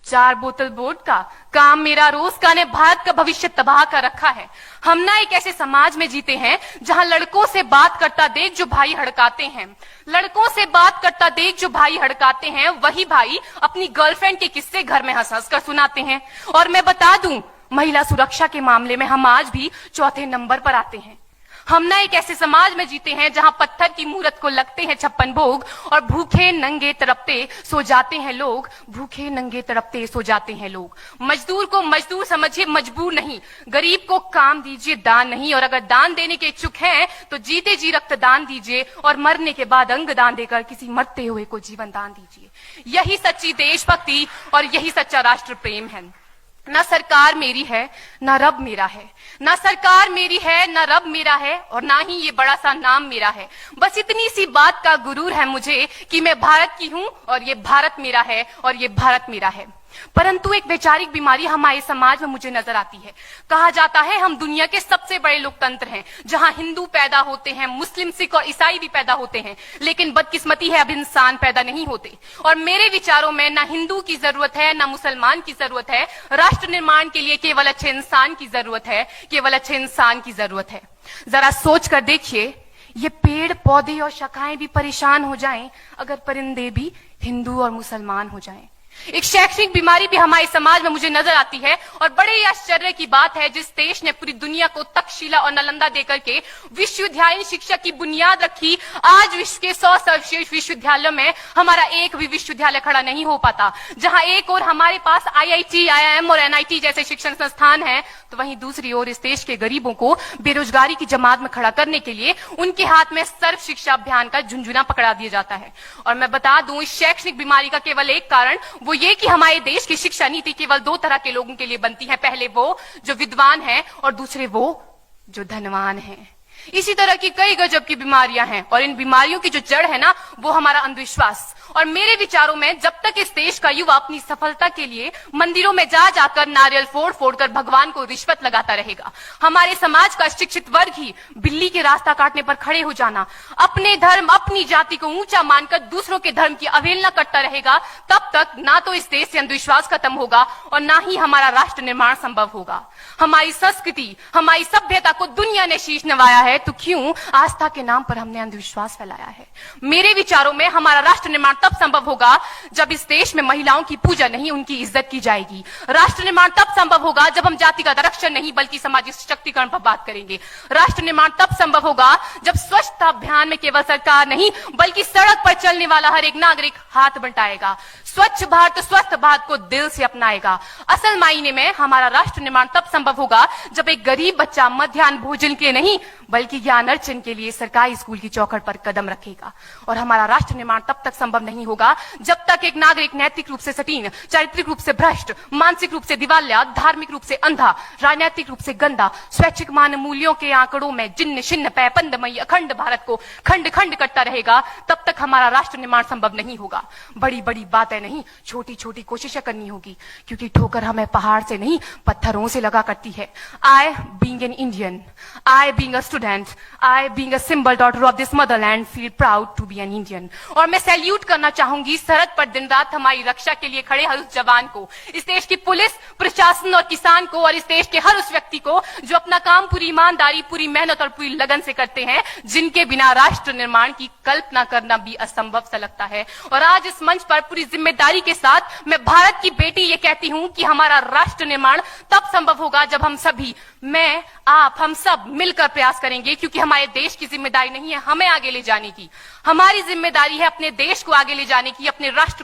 4 बोतल वोडका, काम मेरा रोज का ने भारत का भविष्य तबाह कर रखा है। हम ना एक ऐसे समाज में जीते हैं जहां लड़कों से बात करता देख जो भाई हड़काते हैं, लड़कों से बात करता देख जो भाई हड़काते हैं, वही भाई अपनी गर्लफ्रेंड के किस्से घर में हंस हंस कर सुनाते हैं। और मैं बता दूं, महिला सुरक्षा के मामले में हम आज भी चौथे नंबर पर आते हैं। हम ना एक ऐसे समाज में जीते हैं जहां पत्थर की मूरत को लगते हैं 56 भोग और भूखे नंगे तड़पते सो जाते हैं लोग, भूखे नंगे तड़पते सो जाते हैं लोग। मजदूर को मजदूर समझिए, मजबूर नहीं। गरीब को काम दीजिए, दान नहीं। और अगर दान देने के इच्छुक हैं तो जीते जी रक्तदान दीजिए और मरने के बाद अंग दान देकर किसी मरते हुए को जीवन दान दीजिए। यही सच्ची देशभक्ति और यही सच्चा राष्ट्र प्रेम है। ना सरकार मेरी है, ना रब मेरा है। ना सरकार मेरी है, ना रब मेरा है, और ना ही ये बड़ा सा नाम मेरा है। बस इतनी सी बात का गुरूर है मुझे कि मैं भारत की हूं और ये भारत मेरा है और ये भारत मेरा है। परंतु एक वैचारिक बीमारी हमारे समाज में मुझे नजर आती है। कहा जाता है हम दुनिया के सबसे बड़े लोकतंत्र हैं, जहां हिंदू पैदा होते हैं, मुस्लिम, सिख और ईसाई भी पैदा होते हैं, लेकिन बदकिस्मती है अब इंसान पैदा नहीं होते। और मेरे विचारों में ना हिंदू की जरूरत है, ना मुसलमान की जरूरत है। राष्ट्र निर्माण के लिए केवल अच्छे इंसान की जरूरत है, केवल अच्छे इंसान की जरूरत है। जरा सोच कर देखिए, ये पेड़ पौधे और शाखाएं भी परेशान हो जाएं अगर परिंदे भी हिंदू और मुसलमान हो जाएं। एक शैक्षणिक बीमारी भी हमारे समाज में मुझे नजर आती है, और बड़े ही आश्चर्य की बात है, जिस देश ने पूरी दुनिया को तक्षशिला और नालंदा देकर के विश्वविद्यालय शिक्षा की बुनियाद रखी, आज विश्व के 100 सर्वश्रेष्ठ विश्वविद्यालयों में हमारा एक भी विश्वविद्यालय खड़ा नहीं हो पाता। जहां एक और हमारे पास IIT, IIM और NIT जैसे शिक्षण संस्थान हैं, तो वहीं दूसरी ओर इस देश के गरीबों को बेरोजगारी की जमात में खड़ा करने के लिए उनके हाथ में सर्व शिक्षा अभियान का झुंझुना पकड़ा दिया जाता है। और मैं बता दूं, इस शैक्षणिक बीमारी का केवल एक कारण वो ये कि हमारे देश की शिक्षा नीति केवल 2 तरह के लोगों के लिए बनती है। पहले वो जो विद्वान हैं और दूसरे वो जो धनवान हैं। इसी तरह की कई गजब की बीमारियां हैं, और इन बीमारियों की जो जड़ है ना, वो हमारा अंधविश्वास। और मेरे विचारों में जब तक इस देश का युवा अपनी सफलता के लिए मंदिरों में जा जाकर नारियल फोड़ फोड़ कर भगवान को रिश्वत लगाता रहेगा, हमारे समाज का शिक्षित वर्ग ही बिल्ली के रास्ता काटने पर खड़े हो जाना, अपने धर्म अपनी जाति को ऊंचा मानकर दूसरों के धर्म की अवहेलना करता रहेगा, तब तक ना तो इस देश से अंधविश्वास खत्म होगा और ना ही हमारा राष्ट्र निर्माण संभव होगा। हमारी संस्कृति, हमारी सभ्यता को दुनिया ने शीश नवाया है, तो क्यों आस्था के नाम पर हमने अंधविश्वास फैलाया है? मेरे विचारों में हमारा राष्ट्र निर्माण तब संभव होगा जब इस देश में महिलाओं की पूजा नहीं, उनकी इज्जत की जाएगी। राष्ट्र निर्माण तब संभव होगा जब हम जातिगत आरक्षण नहीं बल्कि सामाजिक सशक्तिकरण पर बात करेंगे। राष्ट्र निर्माण तब संभव होगा जब स्वच्छता अभियान में केवल सरकार नहीं बल्कि सड़क पर चलने वाला हर एक नागरिक हाथ बंटाएगा, स्वच्छ भारत स्वस्थ भारत को दिल से अपनाएगा। असल मायने में हमारा राष्ट्र निर्माण तब संभव होगा जब एक गरीब बच्चा मध्याह्न भोजन के नहीं बल्कि ज्ञान अर्जन के लिए सरकारी स्कूल की चौखट पर कदम रखेगा। और हमारा राष्ट्र निर्माण तब तक संभव नहीं होगा जब तक एक नागरिक नैतिक रूप से सटीन, चारित्रिक रूप से भ्रष्ट, मानसिक रूप से दिवालिया, धार्मिक रूप से अंधा, राजनीतिक रूप से गंदा, स्वैच्छिक मान मूल्यों के आंकड़ों में जिन्न शिन्न पैपंदमयी अखंड भारत को खंड खंड करता रहेगा। तब तक हमारा राष्ट्र निर्माण संभव नहीं होगा। बड़ी बड़ी बातें नहीं, छोटी छोटी कोशिशें करनी होगी, क्योंकि ठोकर हमें पहाड़ से नहीं पत्थरों से लगा करती है। I being an Indian, I being a student, I being a symbol daughter of this motherland feel proud to be an Indian। और मैं सैल्यूट करना चाहूंगी सरहद पर दिन रात हमारी रक्षा के लिए खड़े हर उस जवान को, इस देश की पुलिस, प्रशासन और किसान को, और इस देश के हर उस व्यक्ति को जो अपना काम पूरी ईमानदारी, पूरी मेहनत और पूरी लगन से करते हैं, जिनके बिना राष्ट्र निर्माण की कल्पना करना भी असंभव सा लगता है। और आज इस मंच पर पूरी जिम्मेदारी के साथ मैं भारत की बेटी ये कहती हूं कि हमारा राष्ट्र निर्माण तब संभव होगा जब हम सभी, मैं, आप, हम सब मिलकर प्रयास करेंगे, क्योंकि हमारे देश की जिम्मेदारी नहीं है हमें आगे ले जाने की, हमारी जिम्मेदारी है अपने देश को आगे ले जाने की, अपने राष्ट्र